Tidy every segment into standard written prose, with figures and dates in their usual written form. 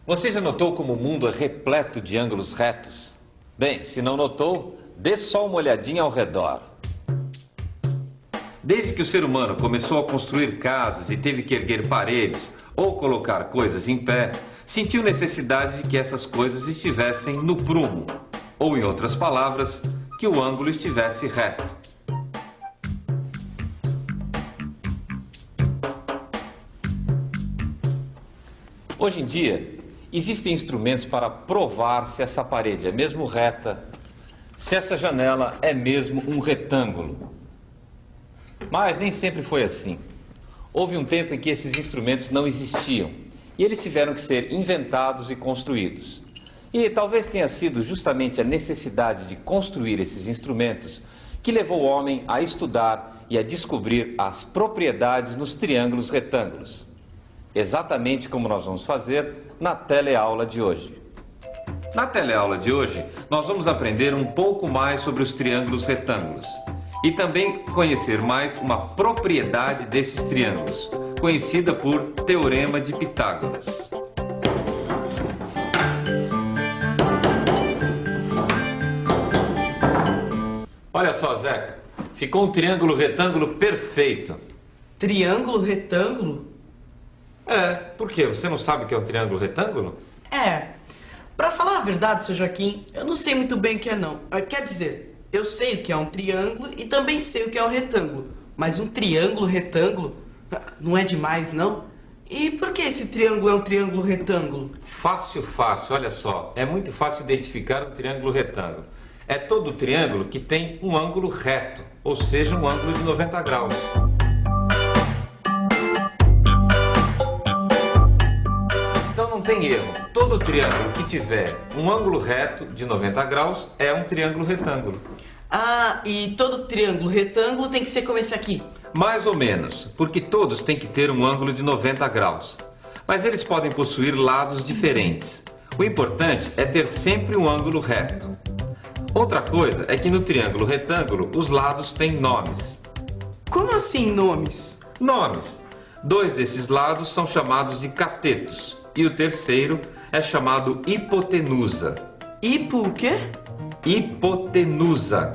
Você já notou como o mundo é repleto de ângulos retos? Bem, se não notou, dê só uma olhadinha ao redor. Desde que o ser humano começou a construir casas e teve que erguer paredes ou colocar coisas em pé, sentiu necessidade de que essas coisas estivessem no prumo, ou em outras palavras, que o ângulo estivesse reto. Hoje em dia, existem instrumentos para provar se essa parede é mesmo reta, se essa janela é mesmo um retângulo. Mas nem sempre foi assim. Houve um tempo em que esses instrumentos não existiam e eles tiveram que ser inventados e construídos. E talvez tenha sido justamente a necessidade de construir esses instrumentos que levou o homem a estudar e a descobrir as propriedades nos triângulos retângulos. Exatamente como nós vamos fazer na teleaula de hoje. Na teleaula de hoje, nós vamos aprender um pouco mais sobre os triângulos retângulos e também conhecer mais uma propriedade desses triângulos, conhecida por Teorema de Pitágoras. Olha só, Zeca, ficou um triângulo retângulo perfeito. Triângulo retângulo? Por quê? Você não sabe o que é um triângulo retângulo? Pra falar a verdade, seu Joaquim, eu não sei muito bem o que é não. Quer dizer, eu sei o que é um triângulo e também sei o que é um retângulo. Mas um triângulo retângulo não é demais, não? E por que esse triângulo é um triângulo retângulo? Fácil, olha só. É muito fácil identificar um triângulo retângulo. É todo triângulo que tem um ângulo reto, ou seja, um ângulo de 90 graus. Então não tem erro. Todo triângulo que tiver um ângulo reto de 90 graus é um triângulo retângulo. E todo triângulo retângulo tem que ser como esse aqui? Mais ou menos, porque todos têm que ter um ângulo de 90 graus. Mas eles podem possuir lados diferentes. O importante é ter sempre um ângulo reto. Outra coisa é que no triângulo retângulo os lados têm nomes. Como assim nomes? Nomes. 2 desses lados são chamados de catetos e o terceiro é chamado hipotenusa. O quê? Hipotenusa.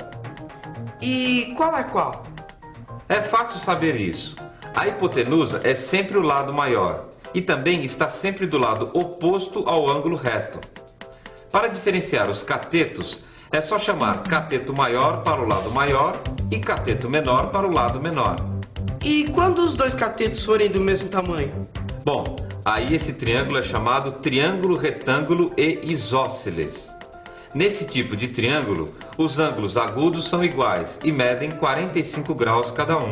E qual é qual? É fácil saber isso. A hipotenusa é sempre o lado maior e também está sempre do lado oposto ao ângulo reto. Para diferenciar os catetos, é só chamar cateto maior para o lado maior e cateto menor para o lado menor. E quando os dois catetos forem do mesmo tamanho? Bom, aí esse triângulo é chamado triângulo retângulo e isósceles. Nesse tipo de triângulo, os ângulos agudos são iguais e medem 45 graus cada um.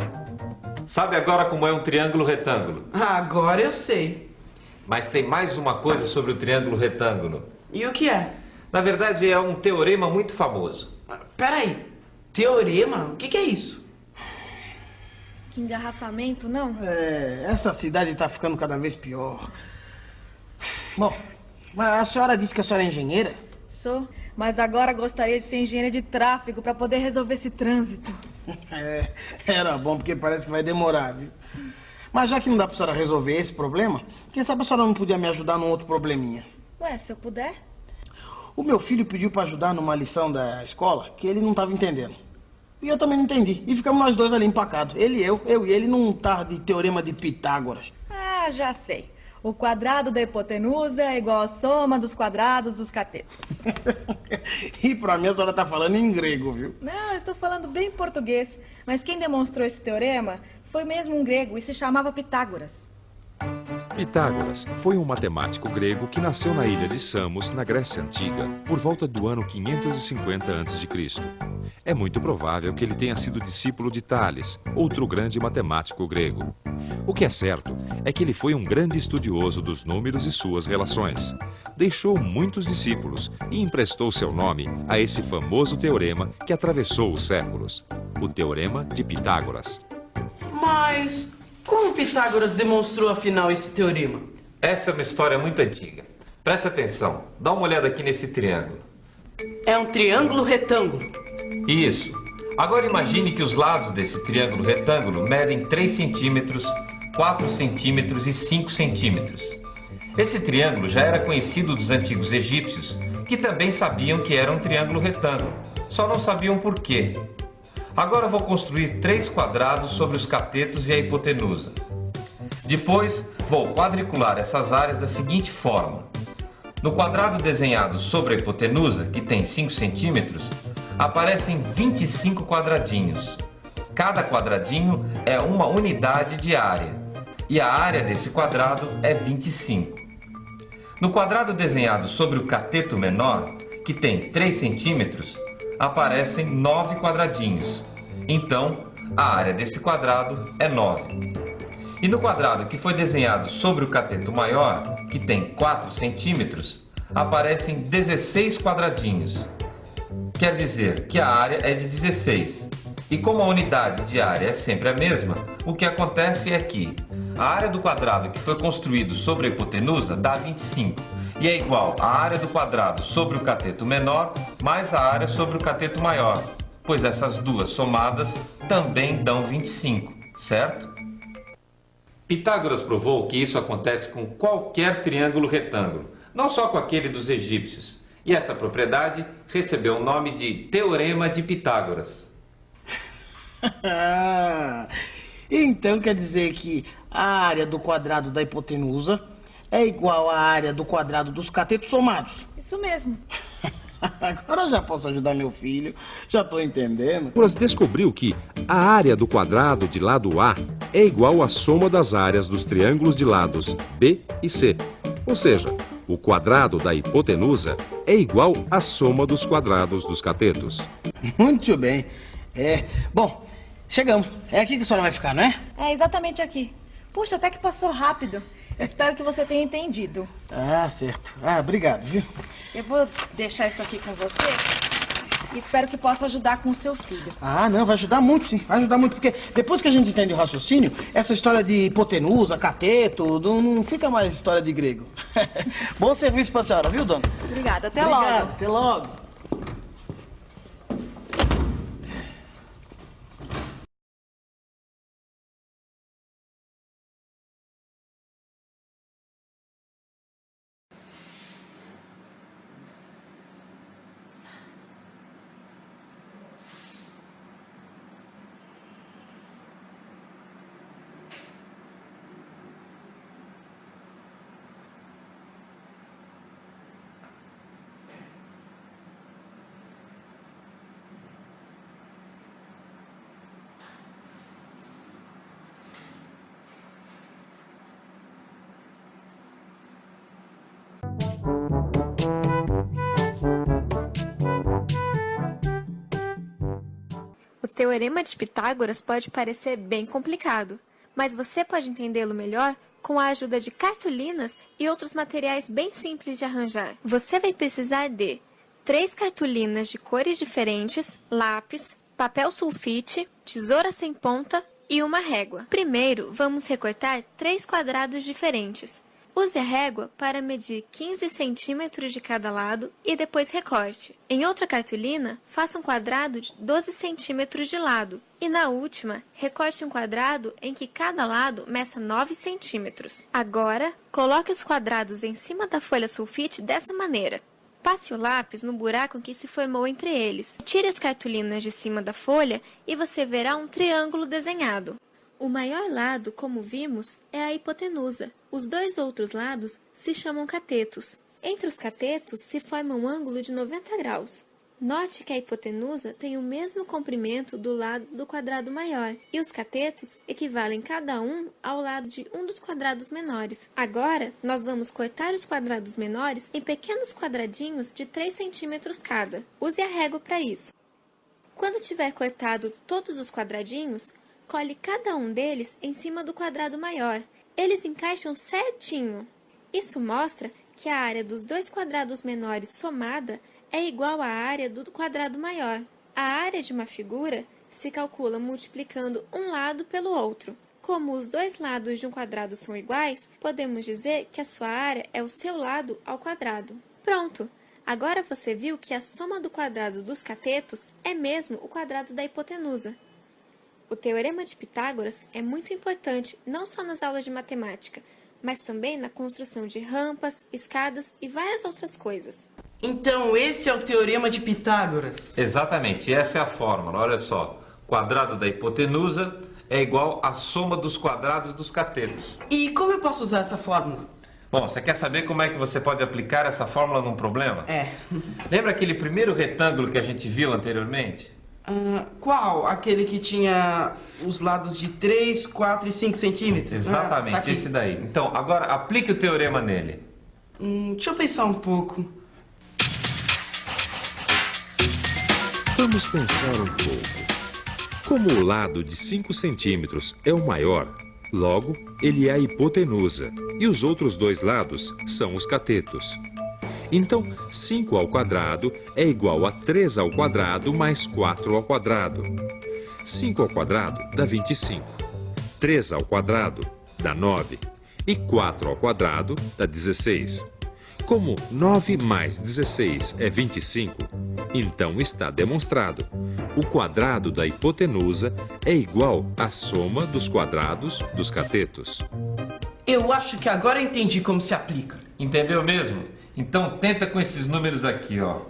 Sabe agora como é um triângulo retângulo? Agora eu sei. Mas tem mais uma coisa sobre o triângulo retângulo. E o que é? Na verdade, é um teorema muito famoso. Peraí, teorema? O que é isso? Que engarrafamento, não? Essa cidade tá ficando cada vez pior. Bom, mas a senhora disse que a senhora é engenheira? Sou, mas agora gostaria de ser engenheira de tráfego para poder resolver esse trânsito. Era bom, porque parece que vai demorar, viu? Mas já que não dá pra senhora resolver esse problema, quem sabe a senhora não podia me ajudar num outro probleminha? Ué, se eu puder? O meu filho pediu pra ajudar numa lição da escola que ele não tava entendendo. E eu também não entendi. E ficamos nós dois ali empacados. Ele e eu e ele num tarro de teorema de Pitágoras. Já sei. O quadrado da hipotenusa é igual à soma dos quadrados dos catetos. E pra mim a senhora tá falando em grego, viu? Não, eu estou falando bem em português. Mas quem demonstrou esse teorema foi mesmo um grego e se chamava Pitágoras. Pitágoras foi um matemático grego que nasceu na ilha de Samos, na Grécia Antiga, por volta do ano 550 a.C. É muito provável que ele tenha sido discípulo de Tales, outro grande matemático grego. O que é certo é que ele foi um grande estudioso dos números e suas relações. Deixou muitos discípulos e emprestou seu nome a esse famoso teorema que atravessou os séculos, o Teorema de Pitágoras. Mas como Pitágoras demonstrou afinal esse teorema? Essa é uma história muito antiga. Presta atenção, dá uma olhada aqui nesse triângulo. É um triângulo retângulo. Isso. Agora imagine que os lados desse triângulo retângulo medem 3 centímetros, 4 centímetros e 5 centímetros. Esse triângulo já era conhecido dos antigos egípcios, que também sabiam que era um triângulo retângulo, só não sabiam por quê. Agora vou construir 3 quadrados sobre os catetos e a hipotenusa. Depois, vou quadricular essas áreas da seguinte forma. No quadrado desenhado sobre a hipotenusa, que tem 5 centímetros, aparecem 25 quadradinhos. Cada quadradinho é uma unidade de área, e a área desse quadrado é 25. No quadrado desenhado sobre o cateto menor, que tem 3 centímetros, aparecem 9 quadradinhos. Então, a área desse quadrado é 9. E no quadrado que foi desenhado sobre o cateto maior, que tem 4 centímetros, aparecem 16 quadradinhos. Quer dizer que a área é de 16. E como a unidade de área é sempre a mesma, o que acontece é que a área do quadrado que foi construído sobre a hipotenusa dá 25, e é igual à área do quadrado sobre o cateto menor mais a área sobre o cateto maior, pois essas duas somadas também dão 25, certo? Pitágoras provou que isso acontece com qualquer triângulo retângulo, não só com aquele dos egípcios, e essa propriedade recebeu o nome de Teorema de Pitágoras. Então quer dizer que a área do quadrado da hipotenusa é igual à área do quadrado dos catetos somados. Isso mesmo. Agora já posso ajudar meu filho, já estou entendendo. Pitágoras descobriu que a área do quadrado de lado A é igual à soma das áreas dos triângulos de lados B e C. Ou seja, o quadrado da hipotenusa é igual à soma dos quadrados dos catetos. Muito bem. Bom, chegamos. É aqui que a senhora vai ficar, não é? É exatamente aqui. Puxa, até que passou rápido. Espero que você tenha entendido. Ah, certo. Obrigado, viu? Eu vou deixar isso aqui com você e espero que possa ajudar com o seu filho. Não, vai ajudar muito, sim. Vai ajudar muito, porque depois que a gente entende o raciocínio, essa história de hipotenusa, cateto, não fica mais história de grego. Bom serviço pra senhora, viu, dona? Obrigada, até Obrigado, logo. até logo. O Teorema de Pitágoras pode parecer bem complicado, mas você pode entendê-lo melhor com a ajuda de cartolinas e outros materiais bem simples de arranjar. Você vai precisar de 3 cartolinas de cores diferentes, lápis, papel sulfite, tesoura sem ponta e uma régua. Primeiro, vamos recortar 3 quadrados diferentes. Use a régua para medir 15 centímetros de cada lado e depois recorte. Em outra cartolina, faça um quadrado de 12 centímetros de lado. E na última, recorte um quadrado em que cada lado meça 9 centímetros. Agora, coloque os quadrados em cima da folha sulfite dessa maneira. Passe o lápis no buraco que se formou entre eles. Tire as cartolinas de cima da folha e você verá um triângulo desenhado. O maior lado, como vimos, é a hipotenusa. Os 2 outros lados se chamam catetos. Entre os catetos se forma um ângulo de 90 graus. Note que a hipotenusa tem o mesmo comprimento do lado do quadrado maior, e os catetos equivalem cada um ao lado de um dos quadrados menores. Agora, nós vamos cortar os quadrados menores em pequenos quadradinhos de 3 centímetros cada. Use a régua para isso. Quando tiver cortado todos os quadradinhos, cole cada um deles em cima do quadrado maior. Eles encaixam certinho. Isso mostra que a área dos 2 quadrados menores somada é igual à área do quadrado maior. A área de uma figura se calcula multiplicando um lado pelo outro. Como os 2 lados de um quadrado são iguais, podemos dizer que a sua área é o seu lado ao quadrado. Pronto! Agora você viu que a soma do quadrado dos catetos é mesmo o quadrado da hipotenusa. O Teorema de Pitágoras é muito importante não só nas aulas de matemática, mas também na construção de rampas, escadas e várias outras coisas. Então esse é o teorema de Pitágoras. Exatamente, essa é a fórmula. Olha só, quadrado da hipotenusa é igual à soma dos quadrados dos catetos. E como eu posso usar essa fórmula? Bom, você quer saber como é que você pode aplicar essa fórmula num problema? É. Lembra aquele primeiro retângulo que a gente viu anteriormente? Qual? Aquele que tinha os lados de 3, 4 e 5 centímetros? Exatamente, tá aqui. esse daí. Então, agora aplique o teorema nele. Deixa eu pensar um pouco. Vamos pensar um pouco. Como o lado de 5 centímetros é o maior, logo ele é a hipotenusa e os outros dois lados são os catetos. Então, 5 ao quadrado é igual a 3 ao quadrado mais 4 ao quadrado. 5 ao quadrado dá 25. 3 ao quadrado dá 9. E 4 ao quadrado dá 16. Como 9 mais 16 é 25, então está demonstrado. O quadrado da hipotenusa é igual à soma dos quadrados dos catetos. Eu acho que agora eu entendi como se aplica. Entendeu mesmo? Então tenta com esses números aqui, ó.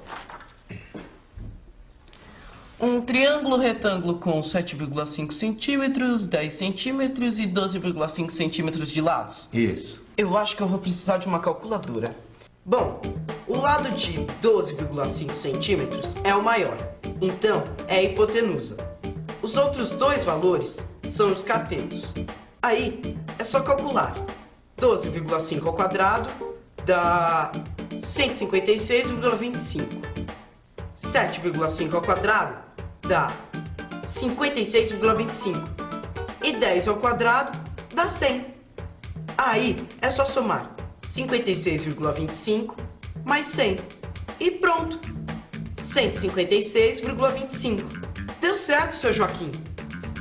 Um triângulo retângulo com 7,5 centímetros, 10 centímetros e 12,5 centímetros de lados. Isso. Eu acho que eu vou precisar de uma calculadora. Bom, o lado de 12,5 centímetros é o maior, então é a hipotenusa. Os outros dois valores são os catetos. Aí é só calcular. 12,5 ao quadrado dá 156,25. 7,5 ao quadrado dá 56,25. E 10 ao quadrado dá 100. Aí é só somar 56,25 mais 100. E pronto! 156,25. Deu certo, seu Joaquim.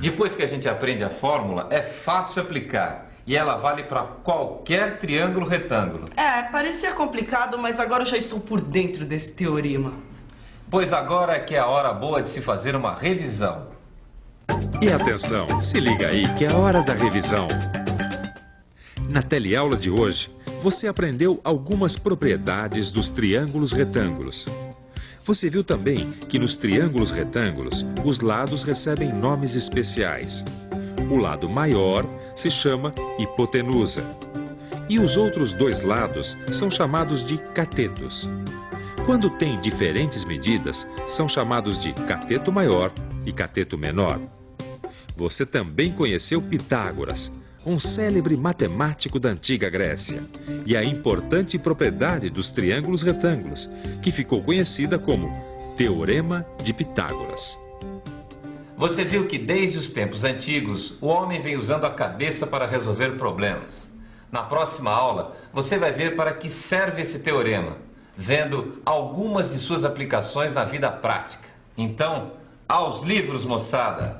Depois que a gente aprende a fórmula, é fácil aplicar. E ela vale para qualquer triângulo retângulo. Parecia complicado, mas agora eu já estou por dentro desse teorema. Pois agora é que é a hora boa de se fazer uma revisão. E atenção, se liga aí que é a hora da revisão. Na teleaula de hoje, você aprendeu algumas propriedades dos triângulos retângulos. Você viu também que nos triângulos retângulos, os lados recebem nomes especiais. O lado maior se chama hipotenusa. E os outros dois lados são chamados de catetos. Quando tem diferentes medidas, são chamados de cateto maior e cateto menor. Você também conheceu Pitágoras, um célebre matemático da antiga Grécia, e a importante propriedade dos triângulos retângulos, que ficou conhecida como Teorema de Pitágoras. Você viu que desde os tempos antigos, o homem vem usando a cabeça para resolver problemas. Na próxima aula, você vai ver para que serve esse teorema, vendo algumas de suas aplicações na vida prática. Então, aos livros, moçada!